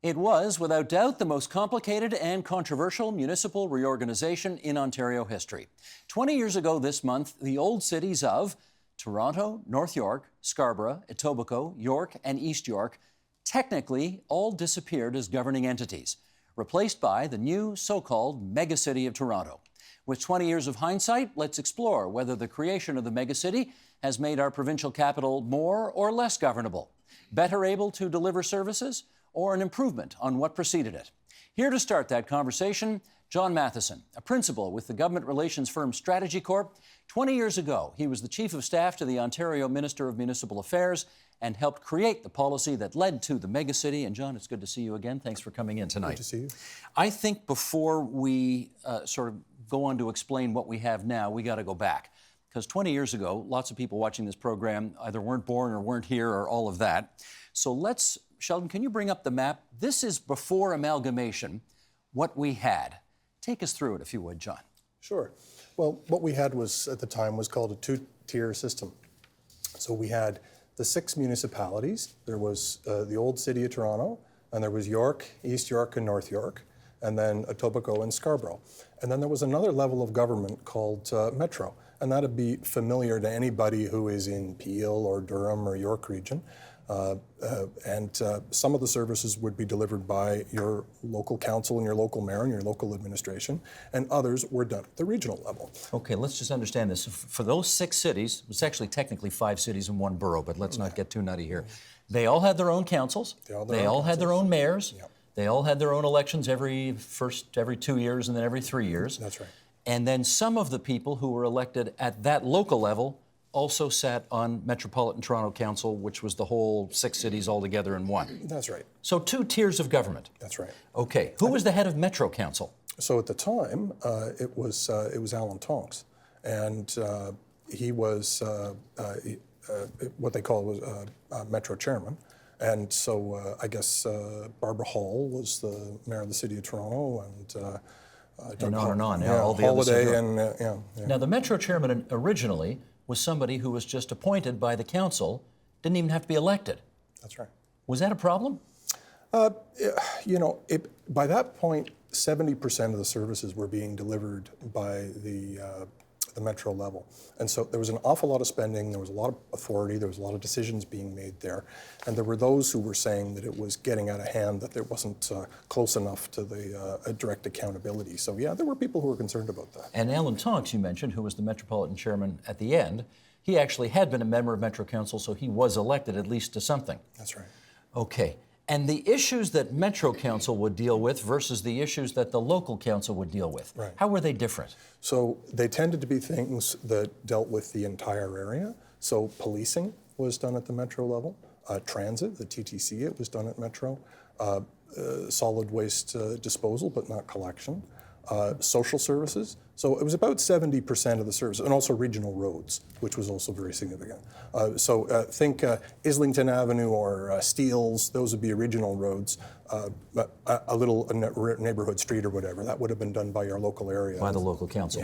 It was, without doubt, the most complicated and controversial municipal reorganization in Ontario history. 20 years ago this month, the old cities of Toronto, North York, Scarborough, Etobicoke, York, and East York technically all disappeared as governing entities, replaced by the new so-called Megacity of Toronto. With 20 years of hindsight, let's explore whether the creation of the Megacity has made our provincial capital more or less governable, better able to deliver services, or an improvement on what preceded it. Here to start that conversation, John Matheson, a principal with the government relations firm Strategy Corp. 20 years ago, he was the chief of staff to the Ontario Minister of Municipal Affairs and helped create the policy that led to the Megacity. And John, it's good to see you again. Thanks for coming in tonight. Good to see you. I think before we sort of go on to explain what we have now, we got to go back. Because 20 years ago, lots of people watching this program either weren't born or weren't here or all of that. So let's, Sheldon, can you bring up the map? This is before amalgamation, what we had. Take us through it, if you would, John. Sure. Well, what we had was, at the time, was called a two-tier system. So we had the 6 municipalities. There was the old city of Toronto, and there was York, East York, and North York, and then Etobicoke and Scarborough. And then there was another level of government called Metro, and that'd be familiar to anybody who is in Peel or Durham or York region. Some of the services would be delivered by your local council and your local mayor and your local administration, and others were done at the regional level. Okay, let's just understand this. For those 6 cities, it's actually technically 5 cities and 1 borough, but let's not get too nutty here. They all had their own councils. They all had their own mayors. Yep. They all had their own elections every 2 years and then every 3 years. That's right. And then some of the people who were elected at that local level also sat on Metropolitan Toronto Council, which was the whole 6 cities all together in one. That's right. So 2 tiers of government. That's right. Okay. Who was the head of Metro Council? So at the time, it was Alan Tonks, and he was what they call was Metro Chairman. And so I guess Barbara Hall was the mayor of the city of Toronto, and on. Yeah, all the Holiday others. Yeah. Now, the Metro Chairman originally was somebody who was just appointed by the council, didn't even have to be elected. That's right. Was that a problem? By that point, 70% of the services were being delivered by the Metro level. And so there was an awful lot of spending, there was a lot of authority, there was a lot of decisions being made there. And there were those who were saying that it was getting out of hand, that there wasn't close enough to the direct accountability. So yeah, there were people who were concerned about that. And Alan Tonks, you mentioned, who was the Metropolitan Chairman at the end, he actually had been a member of Metro Council, so he was elected at least to something. That's right. Okay. And the issues that Metro Council would deal with versus the issues that the local council would deal with, right. How were they different? So they tended to be things that dealt with the entire area. So policing was done at the Metro level. Transit, the TTC, it was done at Metro. Solid waste disposal, but not collection. Social services. So it was about 70% of the services, and also regional roads, which was also very significant. Think Islington Avenue or Steeles, those would be regional roads. A little neighborhood street or whatever, that would have been done by your local area. By the local council.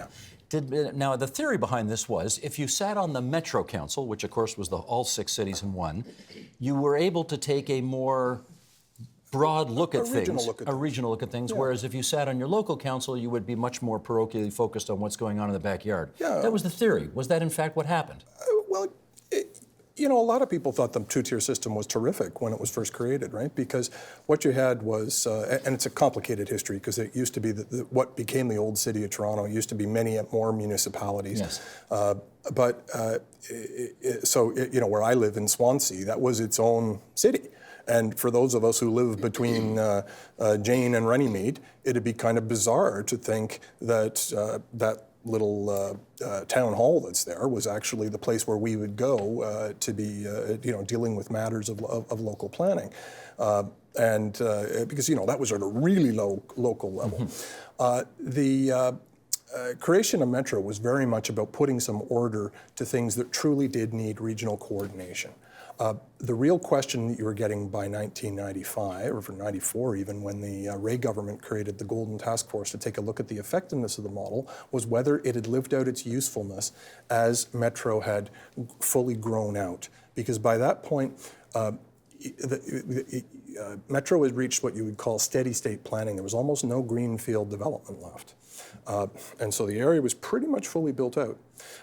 Yeah. Now, the theory behind this was, if you sat on the Metro Council, which of course was all 6 cities in one, you were able to take a more broad look at things, a regional look at things, yeah. Whereas if you sat on your local council, you would be much more parochially focused on what's going on in the backyard. Yeah. That was the theory. Was that in fact what happened? A lot of people thought the 2-tier system was terrific when it was first created, right? Because what you had was, and it's a complicated history, because it used to be what became the old city of Toronto. It used to be many more municipalities. Yes. Where I live in Swansea, that was its own city. And for those of us who live between Jane and Runnymede, it'd be kind of bizarre to think that that little town hall that's there was actually the place where we would go to be, dealing with matters of local planning. Because, that was at a really low local level. The creation of Metro was very much about putting some order to things that truly did need regional coordination. The real question that you were getting by 1995, or for 94 even, when the Ray government created the Golden Task Force to take a look at the effectiveness of the model, was whether it had lived out its usefulness as Metro had fully grown out. Because by that point, Metro had reached what you would call steady state planning. There was almost no greenfield development left. And so the area was pretty much fully built out.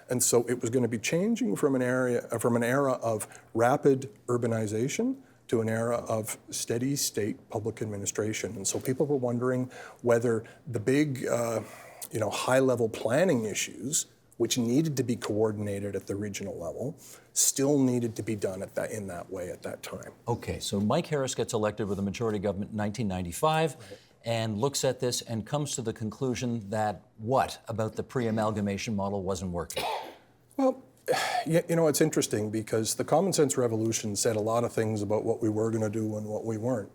And so it was going to be changing from an era of rapid urbanization to an era of steady state public administration. And so people were wondering whether the big, high-level planning issues, which needed to be coordinated at the regional level, still needed to be done in that way at that time. Okay, so Mike Harris gets elected with a majority government in 1995. Right. And looks at this and comes to the conclusion that what about the pre-amalgamation model wasn't working? Well, it's interesting because the common sense revolution said a lot of things about what we were going to do and what we weren't.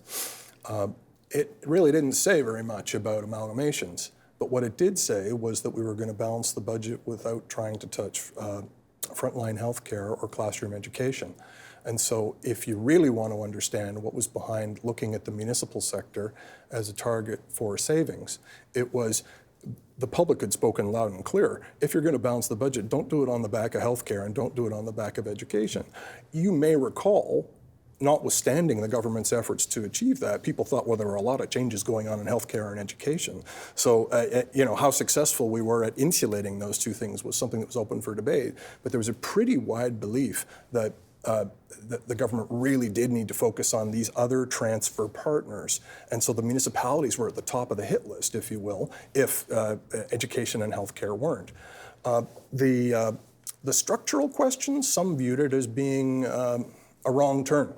It really didn't say very much about amalgamations, but what it did say was that we were going to balance the budget without trying to touch frontline health care or classroom education. And so if you really want to understand what was behind looking at the municipal sector as a target for savings, it was the public had spoken loud and clear. If you're going to balance the budget, don't do it on the back of healthcare and don't do it on the back of education. You may recall, notwithstanding the government's efforts to achieve that, people thought, well, there were a lot of changes going on in healthcare and education. So, how successful we were at insulating those two things was something that was open for debate. But there was a pretty wide belief that the government really did need to focus on these other transfer partners. And so the municipalities were at the top of the hit list, if you will, if education and healthcare weren't. The structural questions, some viewed it as being a wrong turn.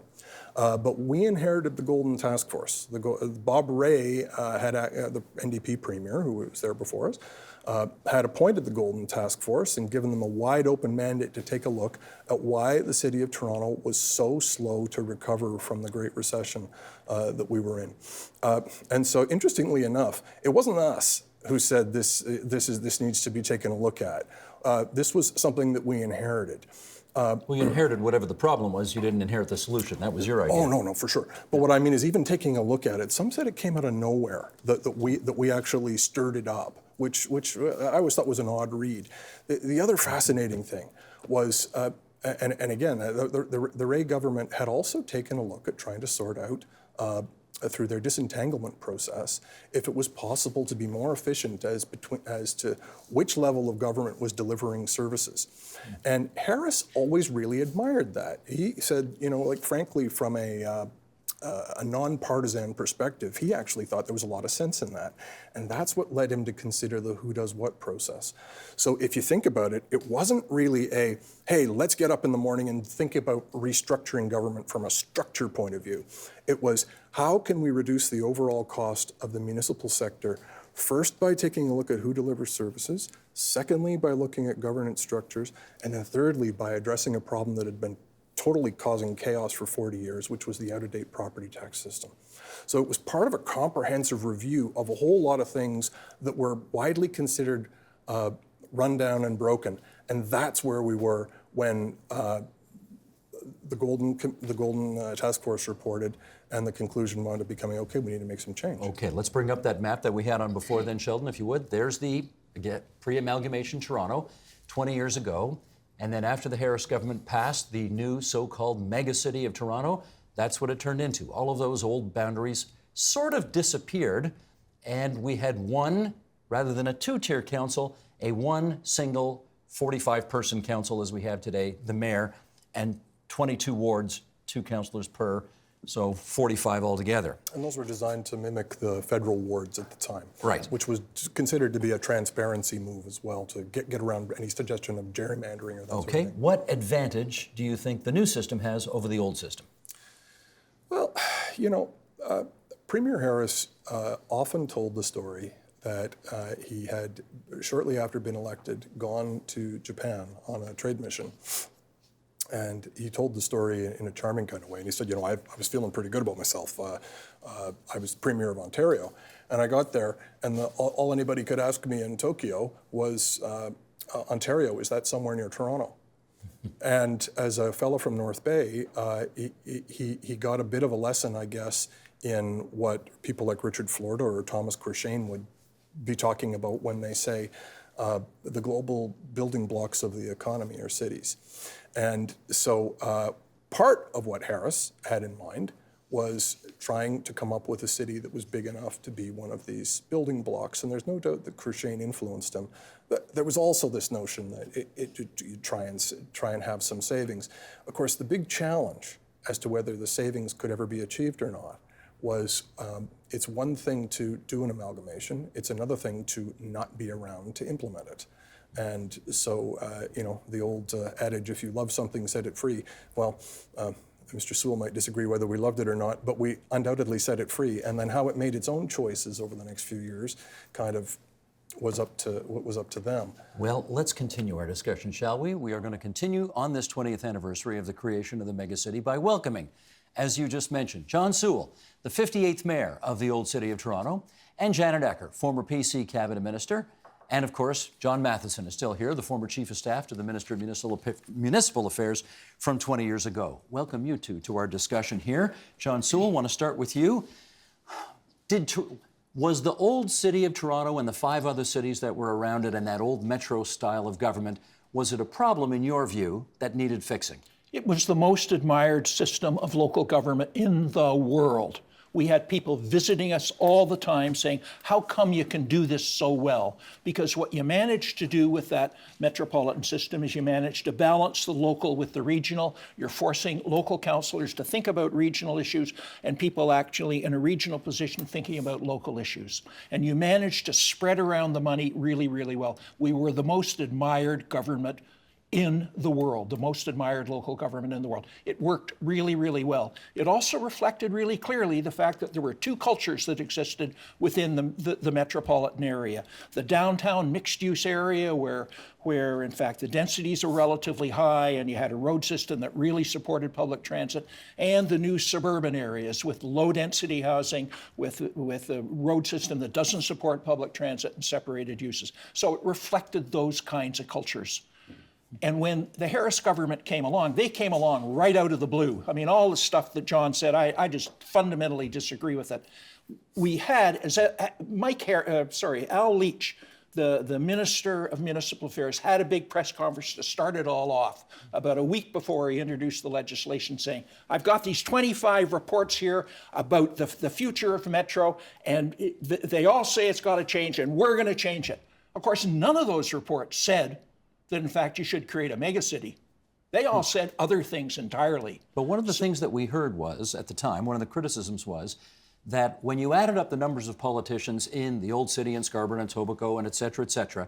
But we inherited the Golden Task Force. Bob Rae, the NDP premier, who was there before us, had appointed the Golden Task Force and given them a wide open mandate to take a look at why the city of Toronto was so slow to recover from the Great Recession that we were in. And so, interestingly enough, it wasn't us who said this needs to be taken a look at. This was something that we inherited. Well, you inherited whatever the problem was. You didn't inherit the solution. That was your idea. Oh, no, for sure. But what I mean is, even taking a look at it, some said it came out of nowhere, that we actually stirred it up, which I always thought was an odd read. The other fascinating thing was, and again, the Rae government had also taken a look at trying to sort out through their disentanglement process, if it was possible to be more efficient as to which level of government was delivering services. And Harris always really admired that. He said, frankly, from a nonpartisan perspective, he actually thought there was a lot of sense in that. And that's what led him to consider the who does what process. So if you think about it, it wasn't really hey, let's get up in the morning and think about restructuring government from a structure point of view. It was, how can we reduce the overall cost of the municipal sector? First, by taking a look at who delivers services. Secondly, by looking at governance structures. And then thirdly, by addressing a problem that had been totally causing chaos for 40 years, which was the out-of-date property tax system. So it was part of a comprehensive review of a whole lot of things that were widely considered rundown and broken. And that's where we were when the Golden Task Force reported, and the conclusion wound up becoming, okay, we need to make some change. Okay, let's bring up that map that we had on before then, Sheldon, if you would. There's the pre-amalgamation Toronto, 20 years ago. And then after the Harris government passed the new so-called megacity of Toronto, that's what it turned into. All of those old boundaries sort of disappeared, and we had one, rather than a two-tier council, a one single 45-person council as we have today, the mayor, and 22 wards, 2 councillors per, so 45 altogether. And those were designed to mimic the federal wards at the time. Right. Which was considered to be a transparency move as well, to get around any suggestion of gerrymandering or that sort of thing. What advantage do you think the new system has over the old system? Well, Premier Harris often told the story that he had, shortly after being elected, gone to Japan on a trade mission. And he told the story in a charming kind of way. And he said, I was feeling pretty good about myself. I was Premier of Ontario. And I got there, and all anybody could ask me in Tokyo was, Ontario, is that somewhere near Toronto? And as a fellow from North Bay, he got a bit of a lesson, I guess, in what people like Richard Florida or Thomas Cruikshank would be talking about when they say the global building blocks of the economy are cities. And so part of what Harris had in mind was trying to come up with a city that was big enough to be one of these building blocks. And there's no doubt that Cruchain influenced him. But there was also this notion that you'd try and have some savings. Of course, the big challenge as to whether the savings could ever be achieved or not was it's one thing to do an amalgamation, it's another thing to not be around to implement it. And so, the old adage, if you love something, set it free. Well, Mr. Sewell might disagree whether we loved it or not, but we undoubtedly set it free. And then how it made its own choices over the next few years kind of was up to them. Well, let's continue our discussion, shall we? We are going to continue on this 20th anniversary of the creation of the megacity by welcoming, as you just mentioned, John Sewell, the 58th mayor of the old city of Toronto, and Janet Ecker, former PC cabinet minister. And of course, John Matheson is still here, the former chief of staff to the Minister of Municipal Affairs from 20 years ago. Welcome you two to our discussion here. John Sewell, want to start with you. Was the old city of Toronto and the 5 other cities that were around it and that old metro style of government, was it a problem in your view that needed fixing? It was the most admired system of local government in the world. We had people visiting us all the time saying, how come you can do this so well? Because what you managed to do with that metropolitan system is you managed to balance the local with the regional. You're forcing local councillors to think about regional issues and people actually in a regional position thinking about local issues. And you managed to spread around the money really, really well. We were the most admired government in the world, the most admired local government in the world. It worked really, really well. It also reflected really clearly the fact that there were 2 cultures that existed within the metropolitan area. The downtown mixed-use area where in fact the densities are relatively high and you had a road system that really supported public transit, and the new suburban areas with low-density housing, with a road system that doesn't support public transit and separated uses. So it reflected those kinds of cultures. And when the Harris government came along, they came along right out of the blue. I mean, all the stuff that John said, I just fundamentally disagree with it. We had, Al Leach, the Minister of Municipal Affairs, had a big press conference to start it all off about a week before he introduced the legislation, saying, I've got these 25 reports here about the future of Metro, and they all say it's got to change, and we're going to change it. Of course, none of those reports said that in fact you should create a megacity. They all said other things entirely. But one of the things that we heard was, at the time, one of the criticisms was that when you added up the numbers of politicians in the old city in Scarborough and Etobicoke and et cetera,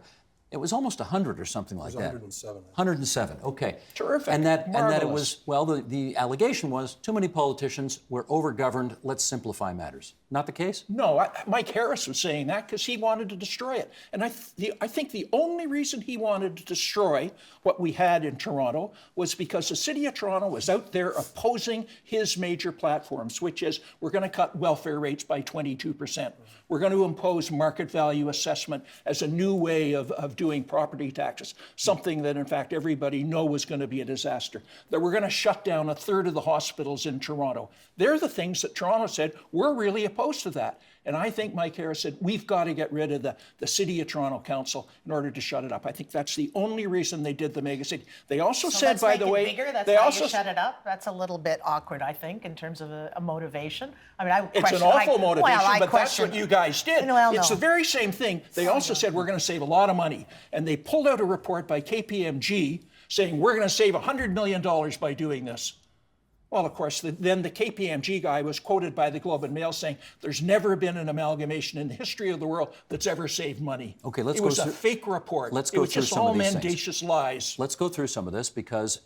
it was almost 100 or something like that. 107. 107, okay. Terrific, and that it marvelous. was, well, the allegation was too many politicians, we're overgoverned, let's simplify matters. Not the case? No, Mike Harris was saying that because he wanted to destroy it. And I think the only reason he wanted to destroy what we had in Toronto was because the city of Toronto was out there opposing his major platforms, which is we're going to cut welfare rates by 22%. We're going to impose market value assessment as a new way of doing property taxes, something that in fact everybody knew was going to be a disaster. That we're going to shut down 1/3 of the hospitals in Toronto. They're the things that Toronto said, we're really opposed to that. And I think Mike Harris said, we've got to get rid of the City of Toronto Council in order to shut it up. I think that's the only reason they did the megacity. They also said, by the way, bigger. That's they how also you shut it up. That's a little bit awkward, I think, in terms of a motivation. I mean, it's an awful motivation, but that's what you guys did. It's the very same thing. They also said we're going to save a lot of money. And they pulled out a report by KPMG saying we're going to save $100 million by doing this. Well, of course, then the KPMG guy was quoted by the Globe and Mail saying there's never been an amalgamation in the history of the world that's ever saved money. Okay, it was a fake report. Let's go through some of these things. It was just all mendacious lies. Let's go through some of this, because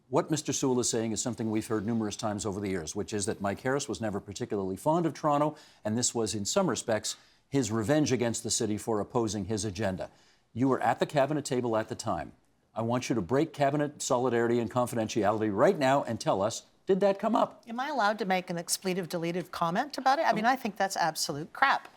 what Mr. Sewell is saying is something we've heard numerous times over the years, which is that Mike Harris was never particularly fond of Toronto, and this was, in some respects, his revenge against the city for opposing his agenda. You were at the cabinet table at the time. I want you to break cabinet solidarity and confidentiality right now and tell us, did that come up? Am I allowed to make an expletive, deletive comment about it? I mean, I think that's absolute crap.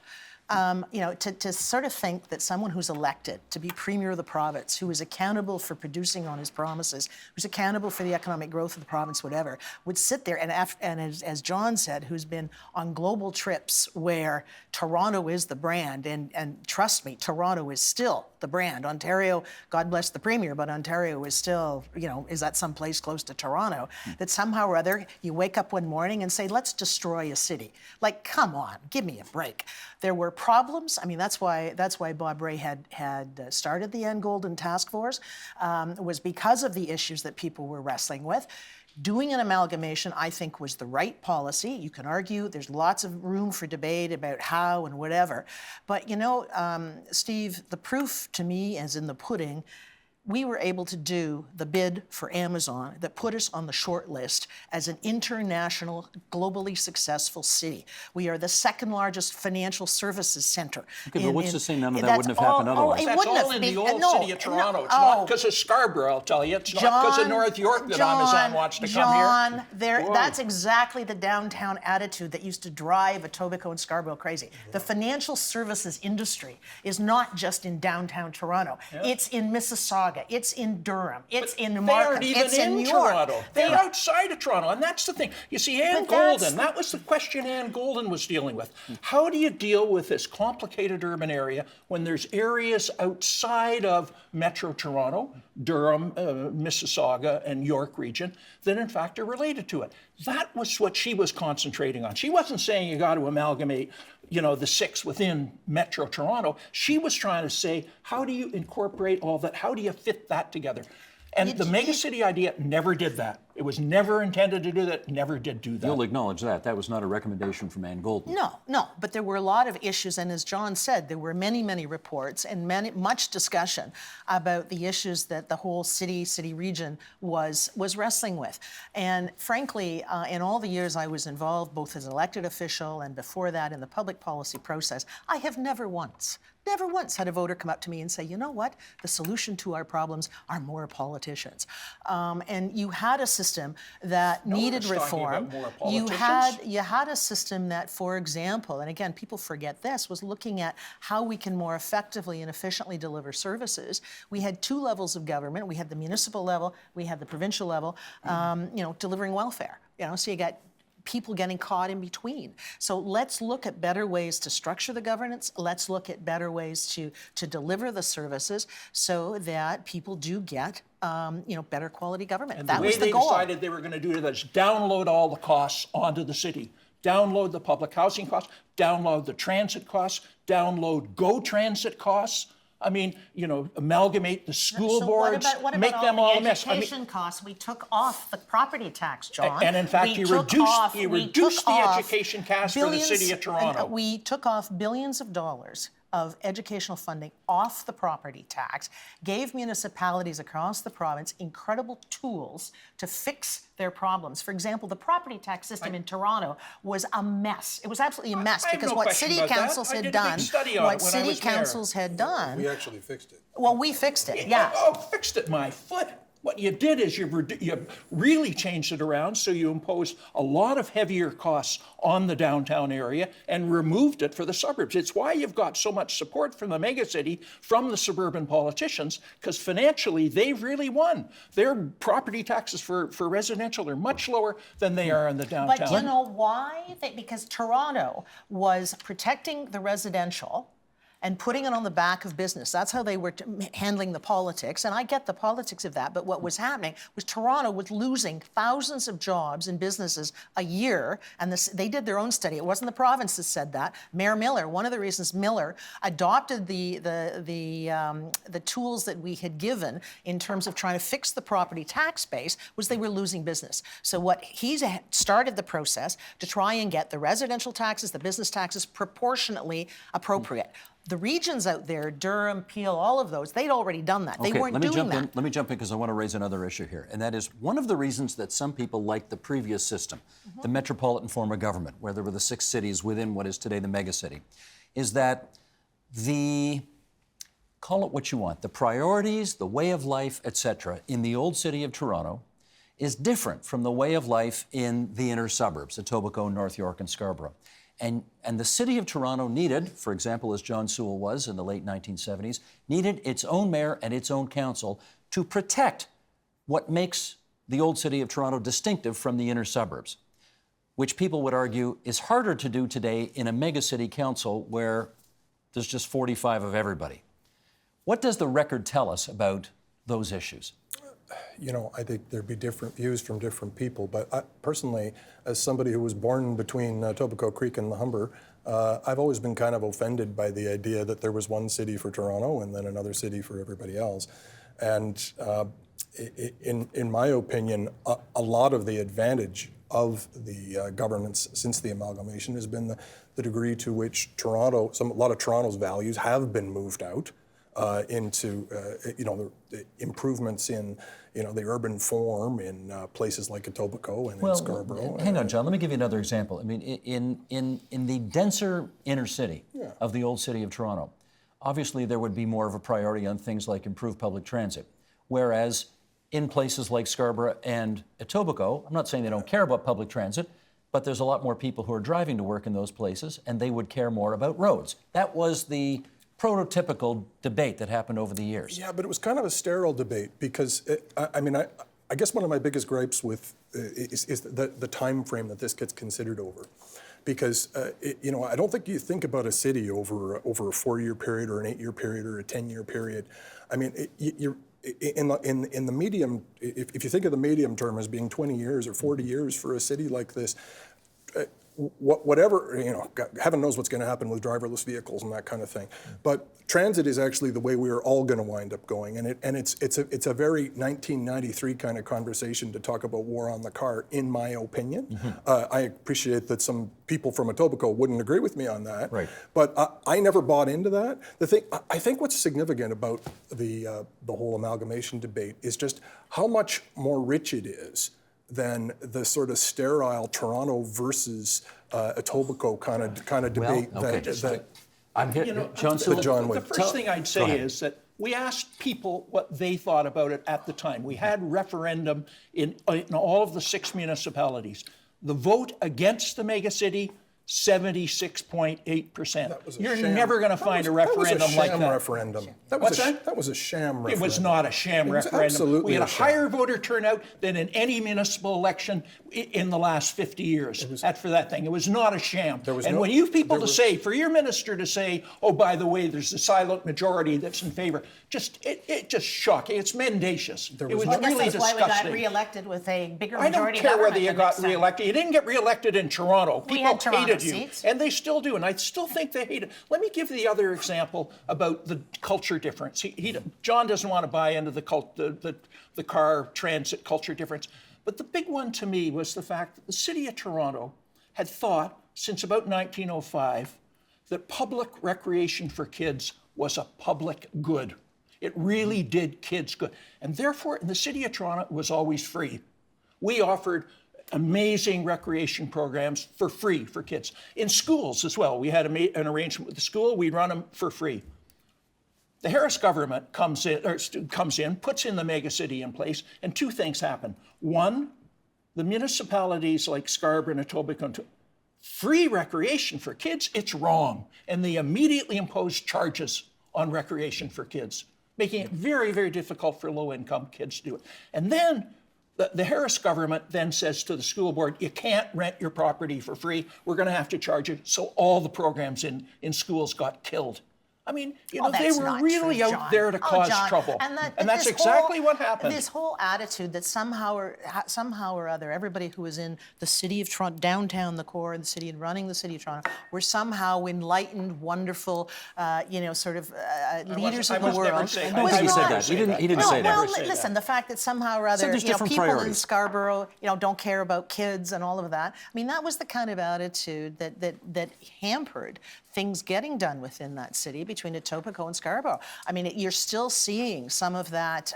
To sort of think that someone who's elected to be premier of the province, who is accountable for producing on his promises, who's accountable for the economic growth of the province, whatever, would sit there and as John said, who's been on global trips where Toronto is the brand, and trust me, Toronto is still the brand. Ontario, God bless the premier, but Ontario is still, is at some place close to Toronto, that somehow or other you wake up one morning and say, let's destroy a city. Like, come on, give me a break. There were problems. I mean, that's why Bob Ray had started the Ann Golden Task Force, was because of the issues that people were wrestling with. Doing an amalgamation, I think, was the right policy. You can argue, there's lots of room for debate about how and whatever. But, Steve, the proof to me is in the pudding. We were able to do the bid for Amazon that put us on the short list as an international, globally successful city. We are the second largest financial services center. Okay, but what's to say none of that wouldn't have happened otherwise? That's all in the old city of Toronto. It's not because of Scarborough, I'll tell you. It's not because of North York that Amazon wants to come here. That's exactly the downtown attitude that used to drive Etobicoke and Scarborough crazy. The financial services industry is not just in downtown Toronto. Yeah. It's in Mississauga. It's in Durham. It's in Markham. It's in York. Toronto. They're outside of Toronto, and that's the thing. You see, Ann Golden, that was the question Ann Golden was dealing with. How do you deal with this complicated urban area when there's areas outside of Metro Toronto, Durham, Mississauga, and York region that in fact are related to it? That was what she was concentrating on. She wasn't saying you got to amalgamate the 6 within Metro Toronto. She was trying to say, how do you incorporate all that? How do you fit that together? And the megacity idea never did that. It was never intended to do that, never did do that. You'll acknowledge that. That was not a recommendation from Ann Golden. No, but there were a lot of issues, and as John said, there were many, many reports and much discussion about the issues that the whole city region was wrestling with. And frankly, in all the years I was involved, both as an elected official and before that in the public policy process, I have never once had a voter come up to me and say, you know what, the solution to our problems are more politicians. And you had a system that needed reform. You had a system that, for example, and again, people forget this, was looking at how we can more effectively and efficiently deliver services. We had 2 levels of government. We had the municipal level, we had the provincial level, delivering welfare. So you got people getting caught in between. So let's look at better ways to structure the governance. Let's look at better ways to deliver the services so that people do get better quality government. And that was the goal. The way they decided they were going to do it is download all the costs onto the city. Download the public housing costs, download the transit costs, download GO Transit costs. I mean, amalgamate the school boards, make them all a mess. The education costs, we took off the property tax, John. And in fact, you reduced the education costs for the city of Toronto. We took off billions of dollars of educational funding off the property tax, gave municipalities across the province incredible tools to fix their problems. For example, the property tax system in Toronto was a mess. It was absolutely a mess because what city councils had done, We actually fixed it. Well, we fixed it, yeah. Oh, fixed it, my foot. What you did is you really changed it around, so you imposed a lot of heavier costs on the downtown area and removed it for the suburbs. It's why you've got so much support from the megacity, from the suburban politicians, because financially they've really won. Their property taxes for residential are much lower than they are in the downtown. But you know why? Because Toronto was protecting the residential and putting it on the back of business. That's how they were handling the politics. And I get the politics of that. But what was happening was Toronto was losing thousands of jobs and businesses a year. And they did their own study. It wasn't the province that said that. Mayor Miller, one of the reasons Miller adopted the tools that we had given in terms of trying to fix the property tax base was they were losing business. So what he started the process to try and get the residential taxes, the business taxes proportionately appropriate. The regions out there, Durham, Peel, all of those, they'd already done that. They weren't doing that. Let me jump in because I want to raise another issue here. And that is one of the reasons that some people like the previous system, the metropolitan form of government, where there were the 6 cities within what is today the megacity, is that call it what you want, the priorities, the way of life, etc., in the old city of Toronto is different from the way of life in the inner suburbs, Etobicoke, North York, and Scarborough. And the city of Toronto needed, for example, as John Sewell was in the late 1970s, needed its own mayor and its own council to protect what makes the old city of Toronto distinctive from the inner suburbs, which people would argue is harder to do today in a megacity council where there's just 45 of everybody. What does the record tell us about those issues? You know, I think there'd be different views from different people, but I, personally, as somebody who was born between Etobicoke Creek and the Humber, I've always been kind of offended by the idea that there was one city for Toronto and then another city for everybody else. And in my opinion, a lot of the advantage of the governance since the amalgamation has been the degree to which Toronto, a lot of Toronto's values have been moved out. Into the improvements in the urban form in places like Etobicoke and in Scarborough. Hang on, John. Let me give you another example. I mean, in the denser inner city of the old city of Toronto, obviously there would be more of a priority on things like improved public transit, whereas in places like Scarborough and Etobicoke, I'm not saying they don't care about public transit, but there's a lot more people who are driving to work in those places, and they would care more about roads. That was the prototypical debate that happened over the years. Yeah, but it was kind of a sterile debate because, I guess one of my biggest gripes with is the time frame that this gets considered over. Because, I don't think you think about a city over a 4-year period or an 8-year period or a 10-year period. I mean, you're in the medium, if you think of the medium term as being 20 years or 40 years for a city like this, whatever, heaven knows what's going to happen with driverless vehicles and that kind of thing. But transit is actually the way we are all going to wind up going, and it's a very 1993 kind of conversation to talk about war on the car, in my opinion. Mm-hmm. I appreciate that some people from Etobicoke wouldn't agree with me on that, right? But I never bought into that. I think what's significant about the whole amalgamation debate is just how much more rich it is than the sort of sterile Toronto versus Etobicoke kind of debate. I'm here, John Sewell. The first thing I'd say is that we asked people what they thought about it at the time. We had referendum in all of the 6 municipalities. The vote against the megacity, 76.8%. You're never going to find a referendum like that. That was a sham referendum. It was not a sham referendum. We had a higher voter turnout than in any municipal election in the last 50 years. For that thing. It was not a sham. And when you people for your minister to say, oh, by the way, there's a silent majority that's in favor, it just shocking. It's mendacious. It was really disgusting. That's why we got reelected with a bigger majority. I don't care whether you got reelected. You didn't get reelected in Toronto. People hated you, seats. and they still do, and I still think they hate it. Let me give the other example about the culture difference. John doesn't want to buy into the car transit culture difference, but the big one to me was the fact that the city of Toronto had thought since about 1905 that public recreation for kids was a public good. It really did kids good, and therefore in the city of Toronto it was always free. We offered amazing recreation programs for free for kids. In schools as well. We had an arrangement with the school. We'd run them for free. The Harris government comes in, puts in the megacity in place, and 2 things happen. One, the municipalities like Scarborough and Etobicoke, free recreation for kids, it's wrong. And they immediately impose charges on recreation for kids, making it very, very difficult for low-income kids to do it. And then the Harris government then says to the school board, you can't rent your property for free. We're going to have to charge you. So all the programs in schools got killed. I mean, they were really out there to cause trouble. And that's exactly what happened. This whole attitude that somehow or other, everybody who was in the city of Toronto, downtown, the core of the city and running the city of Toronto, were somehow enlightened, wonderful, leaders of the world. I think he said that. He didn't say that. Well, listen, the fact that somehow or other, people in Scarborough, don't care about kids and all of that. I mean, that was the kind of attitude that hampered things getting done within that city, between Etobicoke and Scarborough. I mean, you're still seeing some of that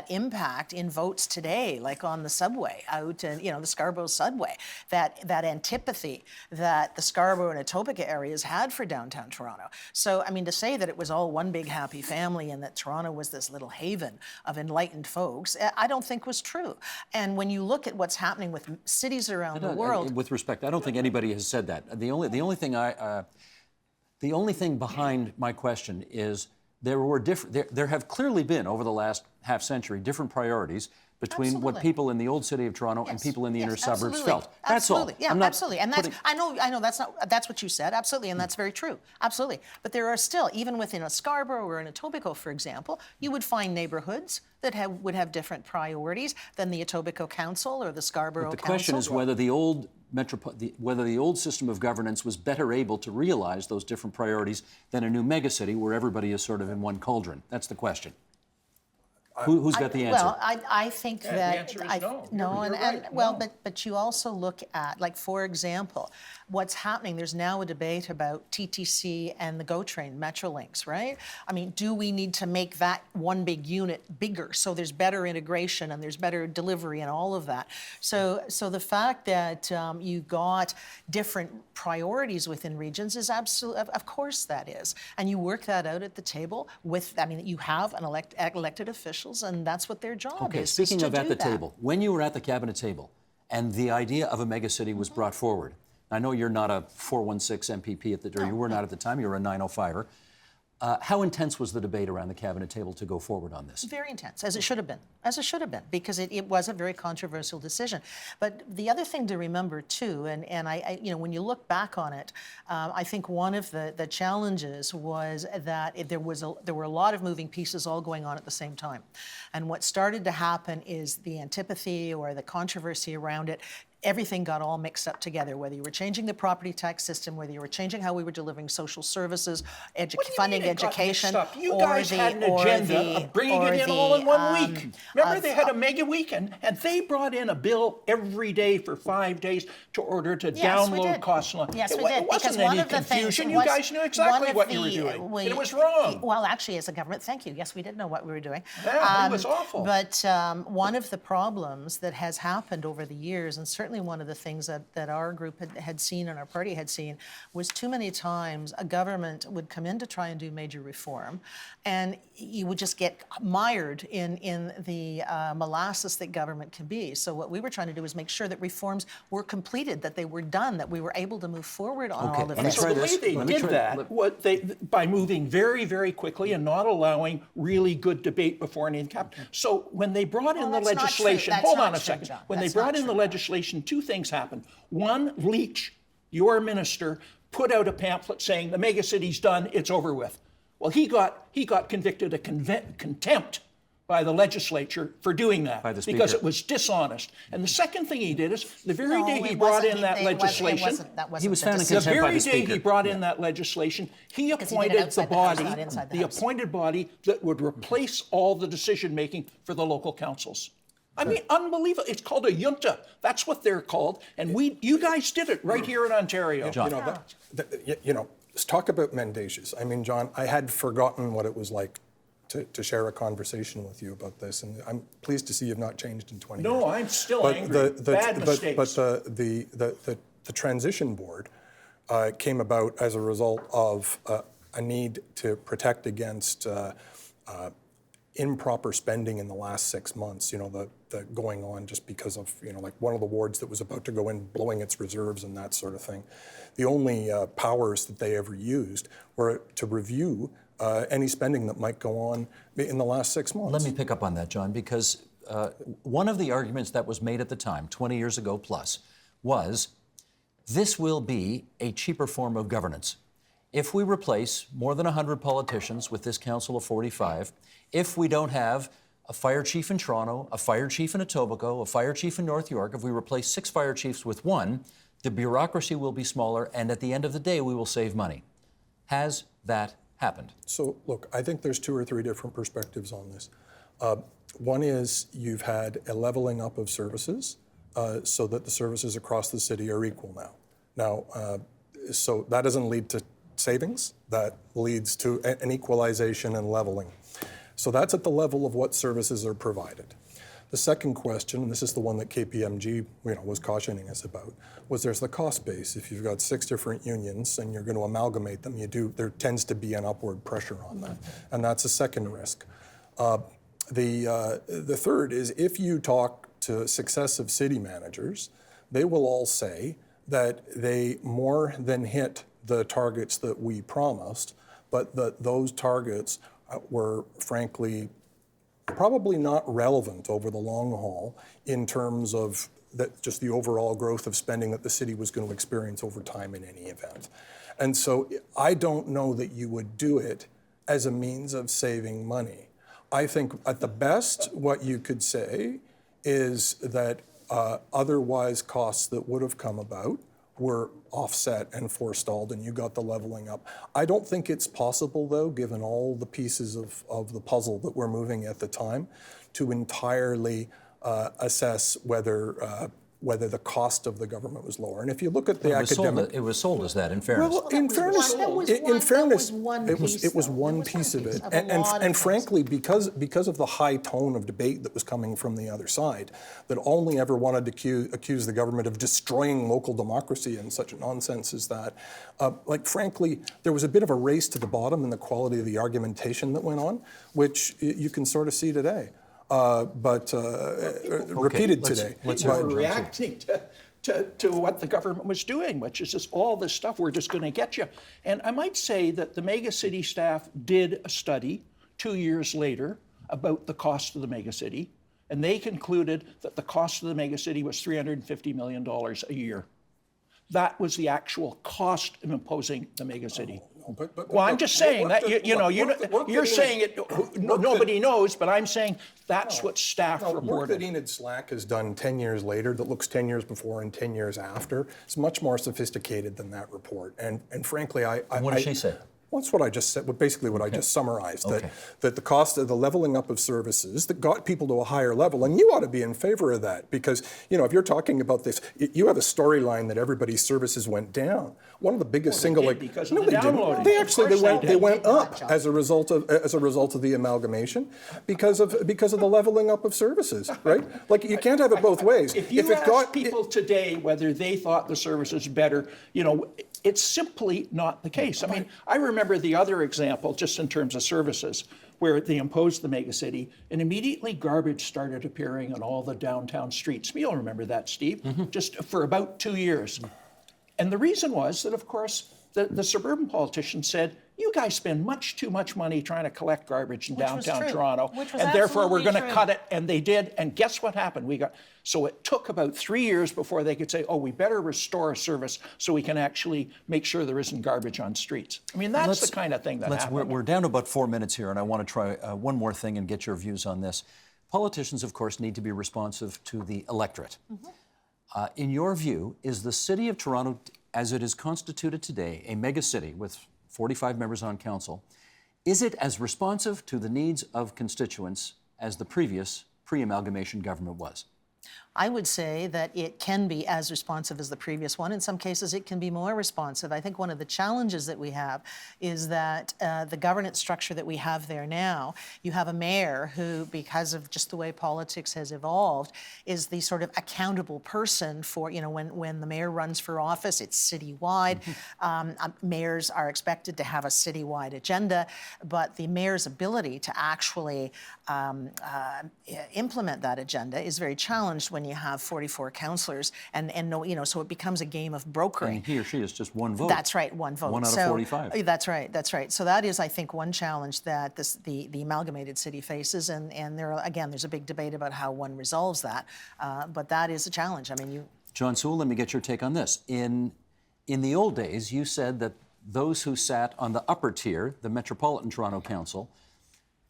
impact in votes today, like on the subway out in, the Scarborough subway, that antipathy that the Scarborough and Etobicoke areas had for downtown Toronto. So, I mean, to say that it was all one big happy family and that Toronto was this little haven of enlightened folks, I don't think was true. And when you look at what's happening with cities around the world, with respect, I don't think anybody has said that. The only thing behind my question is there have clearly been over the last half century different priorities between what people in the old city of Toronto and people in the inner suburbs felt. That's all. Yeah, absolutely. And I know that's what you said. Absolutely, and that's very true. Absolutely. But there are still, even within a Scarborough or an Etobicoke, for example, you would find neighborhoods that would have different priorities than the Etobicoke Council or the Scarborough Council. The question is whether the old system of governance was better able to realize those different priorities than a new megacity where everybody is sort of in one cauldron. That's the question. Who's got the answer? Well, I think that the answer is no. No, You're and right, well, no. but you also look at, like, for example, what's happening. There's now a debate about TTC and the GO train, Metrolinx, right? I mean, do we need to make that one big unit bigger so there's better integration and there's better delivery and all of that? So the fact that you got different priorities within regions is absolutely, of course that is, and you work that out at the table with. I mean, you have an elected officials, and that's what their job Okay, is. speaking to of at do the that. table, when you were at the cabinet table and the idea of a megacity was brought forward, I know you're not a 416 MPP or you were not at the time, you were a 905er. How intense was the debate around the cabinet table to go forward on this? Very intense, as it should have been, because it was a very controversial decision. But the other thing to remember too, and I when you look back on it, I think one of the challenges was that there were a lot of moving pieces all going on at the same time, and what started to happen is the antipathy or the controversy around it. Everything got all mixed up together, whether you were changing the property tax system, whether you were changing how we were delivering social services, funding education. You guys had an agenda of bringing it in all in 1 week. Remember, they had a mega weekend, and they brought in a bill every day for 5 days to order to download costs. Yes, we did. It wasn't any confusion. You guys knew exactly what you were doing. And it was wrong. Well, actually, as a government, thank you. Yes, we did know what we were doing. Yeah, it was awful. But one of the problems that has happened over the years, and certainly one of the things that our group had seen and our party had seen, was too many times a government would come in to try and do major reform, and you would just get mired in the molasses that government can be. So what we were trying to do was make sure that reforms were completed, that they were done, that we were able to move forward on all of let me this. try So the this. way they Let me did try- that, by moving very, very quickly and not allowing really good debate before any cabinet. So when they brought in the that's not true. legislation, That's hold not on a true, second. John. When they That's brought not in the true. legislation, two things happened. One, Leach, your minister, put out a pamphlet saying the megacity's done, it's over with. Well, he got convicted of contempt by the legislature for doing that By the Speaker. because it was dishonest. And the second thing he did is the very day he it brought wasn't- in that it wasn't- legislation, that wasn't He was the found in decision. the contempt by very the day Speaker. he brought in that legislation, he he did it appointed the outside the House, body, not inside the the House. appointed body that would replace all the decision making for the local councils. I mean, unbelievable. It's called a junta. That's what they're called. And you guys did it right here in Ontario. John. Let's talk about mendacious. I mean, John, I had forgotten what it was like to share a conversation with you about this, and I'm pleased to see you've not changed in 20 years. No, I'm still angry. Bad mistakes. But the transition board came about as a result of a need to protect against improper spending in the last 6 months, the going on just because of, like one of the wards that was about to go in blowing its reserves and that sort of thing. The only powers that they ever used were to review any spending that might go on in the last 6 months. Let me pick up on that, John, because one of the arguments that was made at the time, 20 years ago plus, was this will be a cheaper form of governance. If we replace more than 100 politicians with this council of 45, if we don't have a fire chief in Toronto, a fire chief in Etobicoke, a fire chief in North York, if we replace 6 fire chiefs with 1, the bureaucracy will be smaller, and at the end of the day, we will save money. Has that happened? So, look, I think there's 2 or 3 different perspectives on this. One is you've had a leveling up of services so that the services across the city are equal now. So that doesn't lead to savings that leads to an equalization and leveling. So that's at the level of what services are provided. The second question, and this is the one that KPMG was cautioning us about, was there's the cost base. If you've got 6 different unions and you're going to amalgamate them, there tends to be an upward pressure on that. And that's a second risk. The third is if you talk to successive city managers, they will all say that they more than hit the targets that we promised, but that those targets were frankly probably not relevant over the long haul in terms of just the overall growth of spending that the city was going to experience over time in any event. And so I don't know that you would do it as a means of saving money. I think at the best, what you could say is that otherwise costs that would have come about were offset and forestalled, and you got the leveling up. I don't think it's possible, though, given all the pieces of the puzzle that we're moving at the time, to entirely assess whether the cost of the government was lower. And if you look at the academic... It was sold as that, in fairness. Well, in fairness, it was one piece of it. And frankly, because of the high tone of debate that was coming from the other side, that only ever wanted to accuse the government of destroying local democracy and such nonsense as that, frankly, there was a bit of a race to the bottom in the quality of the argumentation that went on, which you can sort of see today. Repeated today. Reacting to what the government was doing, which is just all this stuff, we're just going to get you. And I might say that the Megacity staff did a study 2 years later about the cost of the Megacity, and they concluded that the cost of the Megacity was $350 million a year. That was the actual cost of imposing the Megacity. Well, I'm just saying that, you're saying it, nobody knows, but I'm saying that's what staff reported. Work that Enid Slack has done 10 years later, that looks 10 years before and 10 years after, is much more sophisticated than that report. And frankly, what did she say? Well, that's what I just said, basically what I just summarized, that the cost of the leveling up of services that got people to a higher level, and you ought to be in favor of that, because, if you're talking about this, you have a storyline that everybody's services went down. One of the biggest because of the downloading. They went up as a result of the amalgamation, because of the leveling up of services, right? Like, you can't have it both ways. If you ask people today whether they thought the service was better, it's simply not the case. I mean, I remember the other example, just in terms of services, where they imposed the Megacity, and immediately garbage started appearing on all the downtown streets. You'll remember that, Steve, just for about 2 years. And the reason was that, of course, the suburban politicians said, you guys spend much too much money trying to collect garbage in downtown Toronto, and therefore we're going to cut it, and they did, and guess what happened? So it took about 3 years before they could say, oh, we better restore a service so we can actually make sure there isn't garbage on streets. I mean, that's the kind of thing that happened. We're down to about 4 minutes here, and I want to try one more thing and get your views on this. Politicians, of course, need to be responsive to the electorate. In your view, is the City of Toronto, as it is constituted today, a megacity with 45 members on council, is it as responsive to the needs of constituents as the previous pre-amalgamation government was? I would say that it can be as responsive as the previous one. In some cases, it can be more responsive. I think one of the challenges that we have is that the governance structure that we have there now, you have a mayor who, because of just the way politics has evolved, is the sort of accountable person for, when the mayor runs for office, it's citywide. Mayors are expected to have a citywide agenda, but the mayor's ability to actually implement that agenda is very challenged when you have 44 councillors and no, so it becomes a game of brokering. And he or she is just one vote. That's right, one vote. One out of 45. That's right. So that is, I think, one challenge that the amalgamated city faces, and there's a big debate about how one resolves that, but that is a challenge. I mean, John Sewell, let me get your take on this. In the old days, you said that those who sat on the upper tier, the Metropolitan Toronto Council,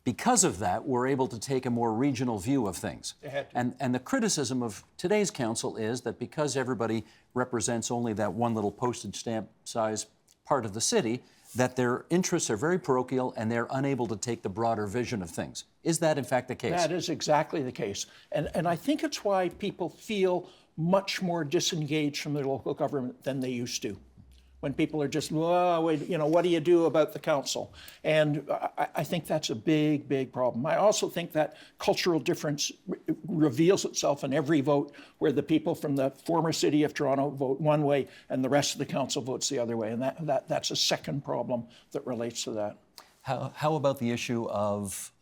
because of that, we're able to take a more regional view of things. And the criticism of today's council is that because everybody represents only that one little postage stamp size part of the city, that their interests are very parochial and they're unable to take the broader vision of things. Is that in fact the case? That is exactly the case. And I think it's why people feel much more disengaged from their local government than they used to. when people are just, well, what do you do about the council? And I think that's a big, big problem. I also think that cultural difference reveals itself in every vote, where the people from the former city of Toronto vote one way and the rest of the council votes the other way. And that's a second problem that relates to that. How about the issue of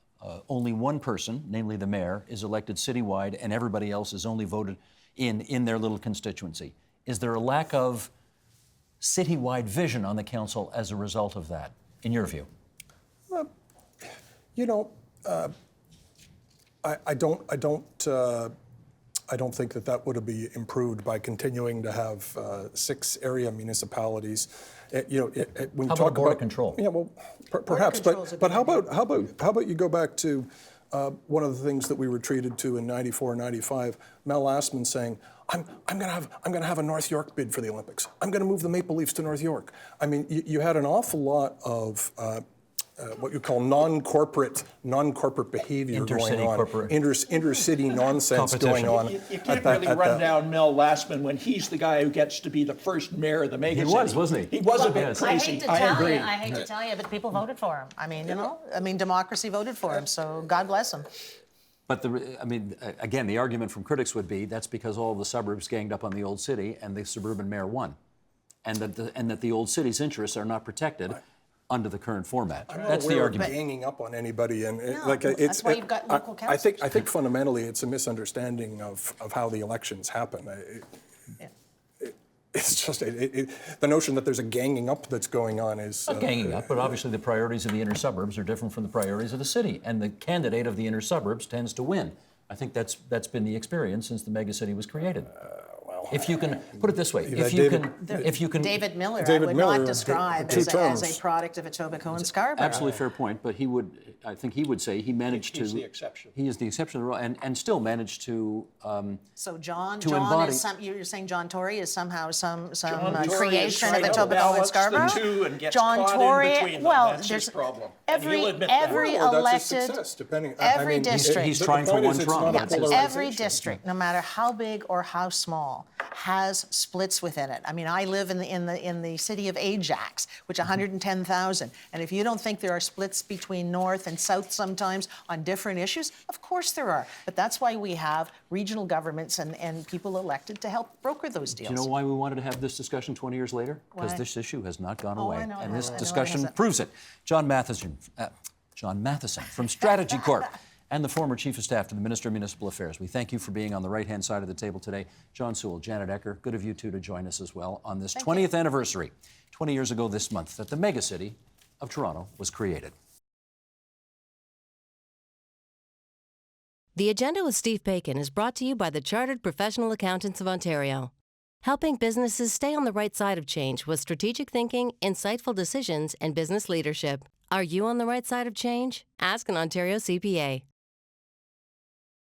only one person, namely the mayor, is elected citywide and everybody else is only voted in their little constituency? Is there a lack of citywide vision on the council as a result of that, in your view? I don't think that would be improved by continuing to have 6 area municipalities. When How about border control? Yeah, well, perhaps, but how about you go back to one of the things that we were treated to in '94, '95, Mel Lastman saying, I'm going to have a North York bid for the Olympics. I'm going to move the Maple Leafs to North York. I mean, you had an awful lot of what you call non-corporate behavior going on, intercity nonsense going on. You can't really run down Mel Lastman when he's the guy who gets to be the first mayor of the Megacity. He was, wasn't he? He was a bit crazy. I agree. hate to tell you, but people voted for him. I mean, democracy voted for him, so God bless him. But again, the argument from critics would be that's because all the suburbs ganged up on the old city and the suburban mayor won, and that the old city's interests are not protected under the current format. That's the argument. Ganging up on anybody, and that's why you've got local councils. I think fundamentally it's a misunderstanding of how the elections happen. It's just the notion that there's a ganging up that's going on is Not ganging up, but obviously the priorities of the inner suburbs are different from the priorities of the city, and the candidate of the inner suburbs tends to win. I think that's been the experience since the megacity was created. If you can put it this way, if you can, David Miller, David I would Miller, not describe two as terms. a product of Etobicoke and Scarborough. absolutely fair point, but I think he would say he managed to. He's the exception. He is the exception to the rule, and still managed to. So John embody- is you're saying John Tory is somehow some Tory is creation of trying to Etobicoke and balance Scarborough? the two and gets John caught in Tory, between them. well, That's there's his problem. And he'll every admit that. every Or that's a elected success, depending. every district. He's trying for one Toronto. That's That's his- Every district, no matter how big or how small, has splits within it. I mean, I live in the city of Ajax, which 110,000, and if you don't think there are splits between north and south sometimes on different issues, of course there are. But that's why we have regional governments and people elected to help broker those deals. Do you know why we wanted to have this discussion 20 years later? Because Why? this issue has not gone Oh, away, I know it and this hasn't. I know it discussion hasn't. proves it. John Matheson from Strategy Corp. And the former Chief of Staff to the Minister of Municipal Affairs. We thank you for being on the right-hand side of the table today. John Sewell, Janet Ecker, good of you two to join us as well on this 20th anniversary, 20 years ago this month, that the megacity of Toronto was created. The Agenda with Steve Bacon is brought to you by the Chartered Professional Accountants of Ontario, helping businesses stay on the right side of change with strategic thinking, insightful decisions, and business leadership. Are you on the right side of change? Ask an Ontario CPA.